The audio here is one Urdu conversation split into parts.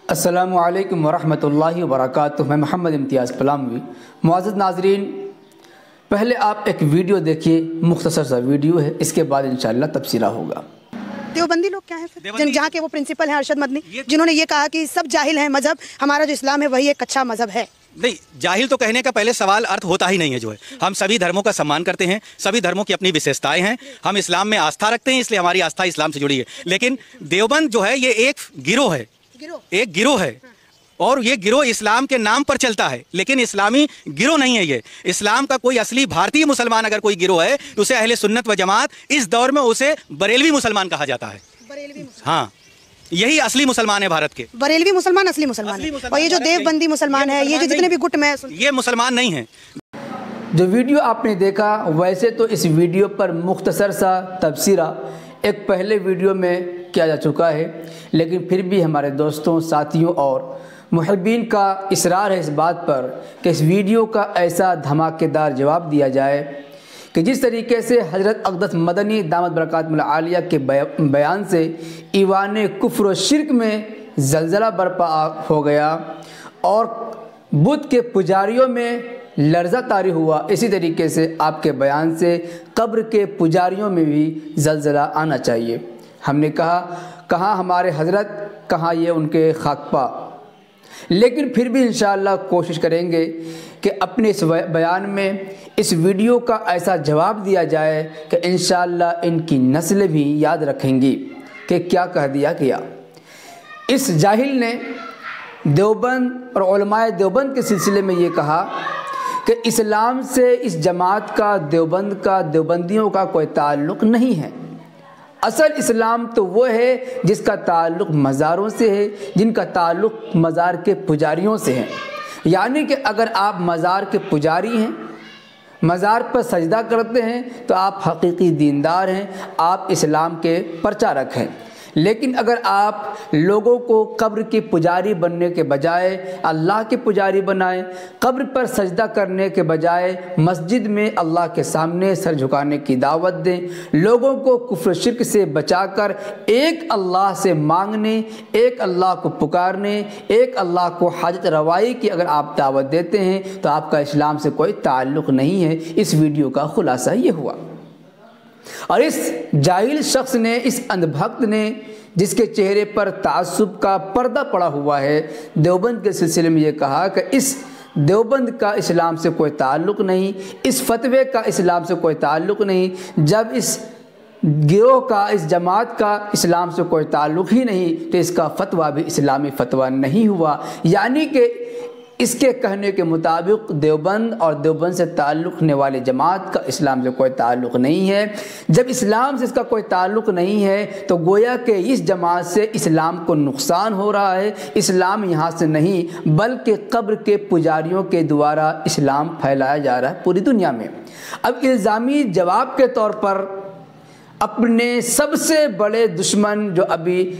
السلام علیکم ورحمۃ اللہ وبرکاتہ۔ میں محمد امتیاز پلاموی۔ معزز ناظرین، پہلے آپ ایک ویڈیو دیکھیے، مختصر سا ویڈیو ہے، اس کے بعد انشاءاللہ تبصرہ ہوگا۔ دیوبندی لوگ کیا ہیں جہاں کے وہ پرنسپل ہیں ارشد مدنی، جنہوں نے یہ کہا کہ سب جاہل ہیں، مذہب ہمارا جو اسلام ہے وہی ایک اچھا مذہب ہے۔ نہیں، جاہل تو کہنے کا پہلے سوال ارتھ ہوتا ہی نہیں ہے۔ جو ہے ہم سبھی دھرموں کا سمان کرتے ہیں، سبھی دھرموں کی اپنی وشیشتائیں ہیں، ہم اسلام میں آستھا رکھتے ہیں، اس لیے ہماری آستھا اسلام سے جڑی ہے۔ لیکن دیوبند جو ہے یہ ایک گروہ ہے، ایک گروہ ہے، اور یہ گروہ اسلام کے نام پر چلتا ہے، لیکن اسلامی گروہ نہیں ہے۔ یہ اسلام کا کوئی اصلی بھارتی مسلمان اگر کوئی گروہ ہے تو اسے اہل سنت و جماعت، اس دور میں اسے بریلوی مسلمان کہا جاتا ہے۔ ہاں، یہی اصلی مسلمان ہے بھارت کے۔ بریلوی مسلمان اصلی مسلمان ہے، اور یہ جو دیوبندی مسلمان ہے، یہ جو جتنے بھی گٹ میں یہ مسلمان نہیں ہیں۔ جو ویڈیو آپ نے دیکھا، ویسے تو اس ویڈیو پر مختصر سا تبصرہ ایک پہلے ویڈیو میں کیا جا چکا ہے، لیکن پھر بھی ہمارے دوستوں، ساتھیوں اور محبین کا اصرار ہے اس بات پر کہ اس ویڈیو کا ایسا دھماکے دار جواب دیا جائے کہ جس طریقے سے حضرت اقدس مدنی دامت برکاتہ العالیہ کے بیان سے ایوان کفر و شرک میں زلزلہ برپا ہو گیا اور بت کے پجاریوں میں لرزہ طاری ہوا، اسی طریقے سے آپ کے بیان سے قبر کے پجاریوں میں بھی زلزلہ آنا چاہیے۔ ہم نے کہاں ہمارے حضرت، کہاں یہ ان کے خاک پا، لیکن پھر بھی انشاءاللہ کوشش کریں گے کہ اپنے اس بیان میں اس ویڈیو کا ایسا جواب دیا جائے کہ انشاءاللہ ان کی نسلیں بھی یاد رکھیں گی کہ کیا کہہ دیا گیا۔ اس جاہل نے دیوبند اور علماء دیوبند کے سلسلے میں یہ کہا کہ اسلام سے اس جماعت کا، دیوبند کا، دیوبندیوں کا کوئی تعلق نہیں ہے۔ اصل اسلام تو وہ ہے جس کا تعلق مزاروں سے ہے، جن کا تعلق مزار کے پجاریوں سے ہے۔ یعنی کہ اگر آپ مزار کے پجاری ہیں، مزار پر سجدہ کرتے ہیں، تو آپ حقیقی دیندار ہیں، آپ اسلام کے پرچارک ہیں۔ لیکن اگر آپ لوگوں کو قبر کی پجاری بننے کے بجائے اللہ کے پجاری بنائیں، قبر پر سجدہ کرنے کے بجائے مسجد میں اللہ کے سامنے سر جھکانے کی دعوت دیں، لوگوں کو کفر شرک سے بچا کر ایک اللہ سے مانگنے، ایک اللہ کو پکارنے، ایک اللہ کو حاجت روائی کی اگر آپ دعوت دیتے ہیں تو آپ کا اسلام سے کوئی تعلق نہیں ہے۔ اس ویڈیو کا خلاصہ یہ ہوا، اور اس جاہل شخص نے، اس اندھ بھکت نے، جس کے چہرے پر تعصب کا پردہ پڑا ہوا ہے، دیوبند کے سلسلے میں یہ کہا کہ اس دیوبند کا اسلام سے کوئی تعلق نہیں، اس فتوے کا اسلام سے کوئی تعلق نہیں۔ جب اس گروہ کا، اس جماعت کا اسلام سے کوئی تعلق ہی نہیں تو اس کا فتویٰ بھی اسلامی فتویٰ نہیں ہوا۔ یعنی کہ اس کے کہنے کے مطابق دیوبند اور دیوبند سے تعلق رکھنے والے جماعت کا اسلام سے کوئی تعلق نہیں ہے۔ جب اسلام سے اس کا کوئی تعلق نہیں ہے تو گویا کہ اس جماعت سے اسلام کو نقصان ہو رہا ہے۔ اسلام یہاں سے نہیں بلکہ قبر کے پجاریوں کے دوارا اسلام پھیلایا جا رہا ہے پوری دنیا میں۔ اب الزامی جواب کے طور پر اپنے سب سے بڑے دشمن، جو ابھی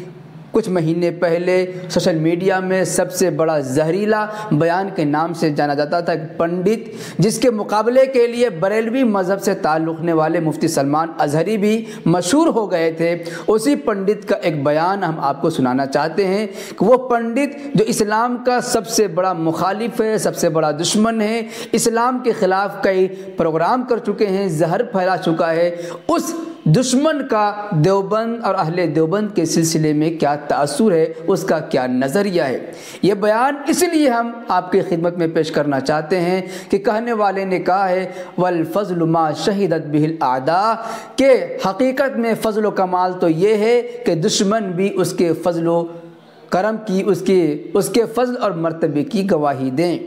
کچھ مہینے پہلے سوشل میڈیا میں سب سے بڑا زہریلا بیان کے نام سے جانا جاتا تھا، ایک پنڈت، جس کے مقابلے کے لیے بریلوی مذہب سے تعلق رکھنے والے مفتی سلمان اظہری بھی مشہور ہو گئے تھے، اسی پنڈت کا ایک بیان ہم آپ کو سنانا چاہتے ہیں کہ وہ پنڈت جو اسلام کا سب سے بڑا مخالف ہے، سب سے بڑا دشمن ہے، اسلام کے خلاف کئی پروگرام کر چکے ہیں، زہر پھیلا چکا ہے، اس دشمن کا دیوبند اور اہل دیوبند کے سلسلے میں کیا تاثر ہے، اس کا کیا نظریہ ہے۔ یہ بیان اس لیے ہم آپ کی خدمت میں پیش کرنا چاہتے ہیں کہ کہنے والے نے کہا ہے والفضل ما شہدت بہ الاعداء، کہ حقیقت میں فضل و کمال تو یہ ہے کہ دشمن بھی اس کے فضل و کرم کی، اس کے فضل اور مرتبے کی گواہی دیں۔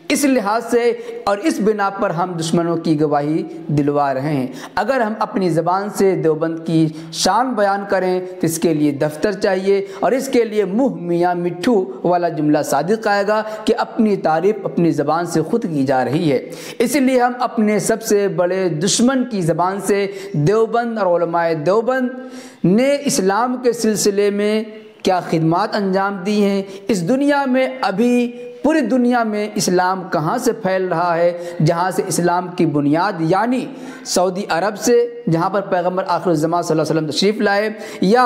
اس لحاظ سے اور اس بنا پر ہم دشمنوں کی گواہی دلوا رہے ہیں۔ اگر ہم اپنی زبان سے دیوبند کی شان بیان کریں تو اس کے لیے دفتر چاہیے، اور اس کے لیے منہ میاں مٹھو والا جملہ صادق آئے گا کہ اپنی تعریف اپنی زبان سے خود کی جا رہی ہے۔ اس لیے ہم اپنے سب سے بڑے دشمن کی زبان سے دیوبند اور علماء دیوبند نے اسلام کے سلسلے میں کیا خدمات انجام دی ہیں، اس دنیا میں ابھی پوری دنیا میں اسلام کہاں سے پھیل رہا ہے، جہاں سے اسلام کی بنیاد یعنی سعودی عرب سے، جہاں پر پیغمبر آخر الزمان صلی اللہ علیہ وسلم تشریف لائے، یا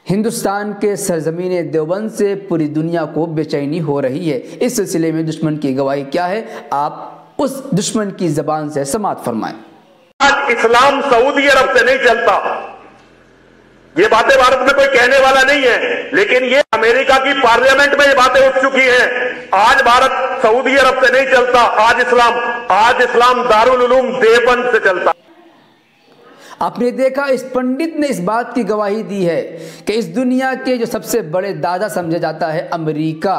ہندوستان کے سرزمین دیوبند سے پوری دنیا کو بے چینی ہو رہی ہے۔ اس سلسلے میں دشمن کی گواہی کیا ہے، آپ اس دشمن کی زبان سے سماعت فرمائیں۔ آج اسلام سعودی عرب سے نہیں چلتا، یہ باتیں بھارت میں کوئی کہنے والا نہیں ہے، لیکن یہ امریکہ کی پارلیمنٹ میں یہ باتیں اٹھ چکی ہیں۔ آج بھارت سعودی عرب سے نہیں چلتا، آج اسلام دارالعلوم دیوبند سے چلتا۔ آپ نے دیکھا اس پنڈت نے اس بات کی گواہی دی ہے کہ اس دنیا کے جو سب سے بڑے دادا سمجھا جاتا ہے امریکہ،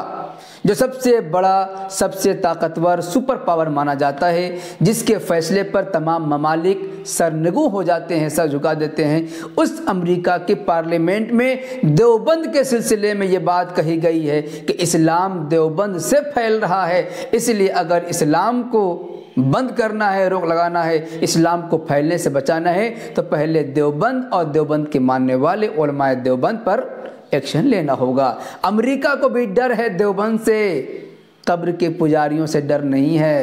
جو سب سے بڑا، سب سے طاقتور سپر پاور مانا جاتا ہے، جس کے فیصلے پر تمام ممالک سرنگو ہو جاتے ہیں، سر جھکا دیتے ہیں، اس امریکہ کے پارلیمنٹ میں دیوبند کے سلسلے میں یہ بات کہی گئی ہے کہ اسلام دیوبند سے پھیل رہا ہے، اس لیے اگر اسلام کو بند کرنا ہے، روک لگانا ہے، اسلام کو پھیلنے سے بچانا ہے، تو پہلے دیوبند اور دیوبند کے ماننے والے علماء دیوبند پر ایکشن لینا ہوگا۔ امریکہ کو بھی ڈر ہے دیوبند سے، قبر کے پجاریوں سے ڈر نہیں ہے۔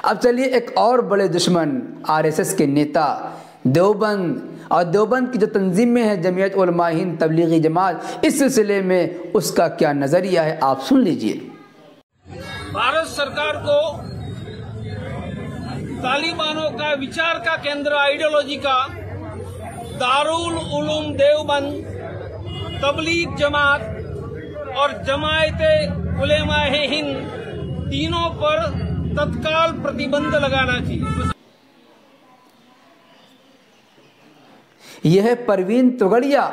اب چلیے ایک اور بڑے دشمن RSS کے نیتا دیوبند اور دیوبند کی جو تنظیمیں ہیں، جمعیت علماء ہند، تبلیغی جماعت، اس سلسلے میں اس کا کیا نظریہ ہے، آپ سن لیجئے۔ بھارت سرکار کو طالبانوں کا وچار کا کیندر، آئیڈیالوجی کا دارالعلوم دیوبند، تبلیغ جماعت اور جماعت علماء ہند تینوں پر تتکال پرتیبند لگانا چاہیے۔ یہ ہے پروین توگڑیا،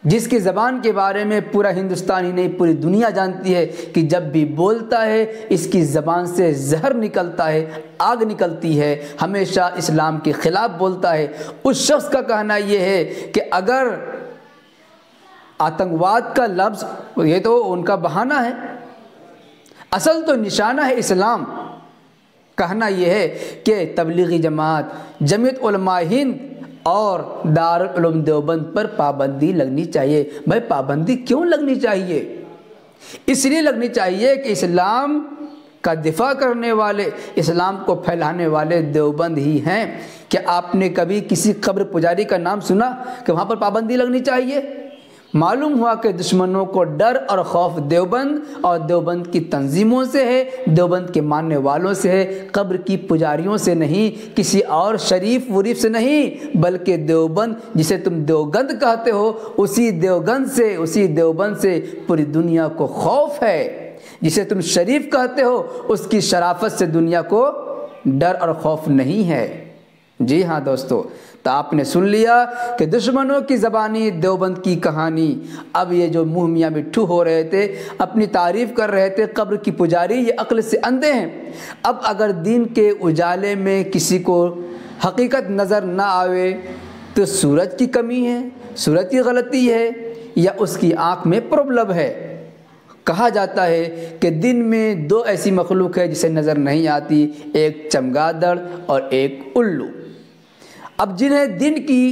جس کی زبان کے بارے میں پورا ہندوستان ہی نہیں پوری دنیا جانتی ہے کہ جب بھی بولتا ہے اس کی زبان سے زہر نکلتا ہے، آگ نکلتی ہے، ہمیشہ اسلام کے خلاف بولتا ہے۔ اس شخص کا کہنا یہ ہے کہ اگر آتنکواد کا لفظ، یہ تو ان کا بہانہ ہے، اصل تو نشانہ ہے اسلام۔ کہنا یہ ہے کہ تبلیغی جماعت، جمعیت علماء ہند اور دارالعلوم دیوبند پر پابندی لگنی چاہیے۔ بھائی پابندی کیوں لگنی چاہیے؟ اس لیے لگنی چاہیے کہ اسلام کا دفاع کرنے والے، اسلام کو پھیلانے والے دیوبند ہی ہیں۔ کیا آپ نے کبھی کسی قبر پجاری کا نام سنا کہ وہاں پر پابندی لگنی چاہیے؟ معلوم ہوا کہ دشمنوں کو ڈر اور خوف دیوبند اور دیوبند کی تنظیموں سے ہے، دیوبند کے ماننے والوں سے ہے، قبر کی پجاریوں سے نہیں، کسی اور شریف وریف سے نہیں، بلکہ دیوبند جسے تم دیوگند کہتے ہو، اسی دیوبند سے پوری دنیا کو خوف ہے۔ جسے تم شریف کہتے ہو، اس کی شرافت سے دنیا کو ڈر اور خوف نہیں ہے۔ جی ہاں دوستو، تو آپ نے سن لیا کہ دشمنوں کی زبانی دیوبند کی کہانی۔ اب یہ جو منہ میاں مٹھو ہو رہے تھے، اپنی تعریف کر رہے تھے قبر کی پجاری، یہ عقل سے اندھے ہیں۔ اب اگر دین کے اجالے میں کسی کو حقیقت نظر نہ آوے تو سورج کی کمی ہے، سورج کی غلطی ہے، یا اس کی آنکھ میں پرابلم ہے۔ کہا جاتا ہے کہ دن میں دو ایسی مخلوق ہے جسے نظر نہیں آتی، ایک چمگادڑ اور ایک الو۔ اب جنہیں دن کی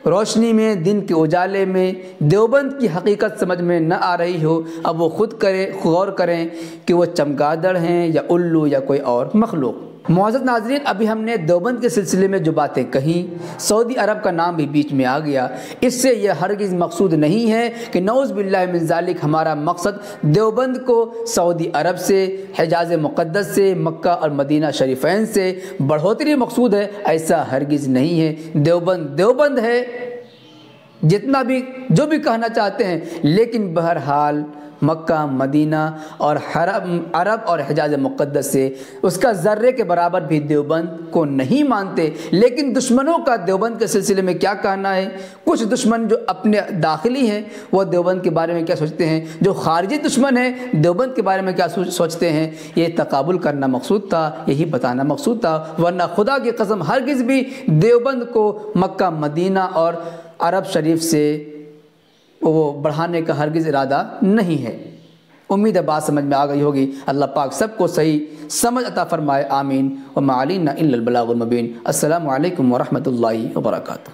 روشنی میں، دن کے اجالے میں دیوبند کی حقیقت سمجھ میں نہ آ رہی ہو، اب وہ خود غور کریں کہ وہ چمگادڑ ہیں یا الو یا کوئی اور مخلوق۔ معزز ناظرین، ابھی ہم نے دیوبند کے سلسلے میں جو باتیں کہیں، سعودی عرب کا نام بھی بیچ میں آ گیا۔ اس سے یہ ہرگز مقصود نہیں ہے کہ نعوذ باللہ من ذالک ہمارا مقصد دیوبند کو سعودی عرب سے، حجاز مقدس سے، مکہ اور مدینہ شریفین سے بڑھوتری مقصود ہے، ایسا ہرگز نہیں ہے۔ دیوبند ہے، جتنا بھی جو بھی کہنا چاہتے ہیں، لیکن بہرحال مکہ، مدینہ اور عرب اور حجاز مقدس سے اس کا ذرے کے برابر بھی دیوبند کو نہیں مانتے۔ لیکن دشمنوں کا دیوبند کے سلسلے میں کیا کہنا ہے؟ کچھ دشمن جو اپنے داخلی ہیں وہ دیوبند کے بارے میں کیا سوچتے ہیں، جو خارجی دشمن ہیں دیوبند کے بارے میں کیا سوچتے ہیں، یہ تقابل کرنا مقصود تھا، یہی بتانا مقصود تھا۔ ورنہ خدا کی قسم ہرگز بھی دیوبند کو مکہ، مدینہ اور عرب شریف سے وہ بڑھانے کا ہرگز ارادہ نہیں ہے۔ امید ہے بات سمجھ میں آ گئی ہوگی۔ اللہ پاک سب کو صحیح سمجھ عطا فرمائے، آمین۔ وما علینا الا البلاغ المبین۔ السلام علیکم ورحمۃ اللہ وبرکاتہ۔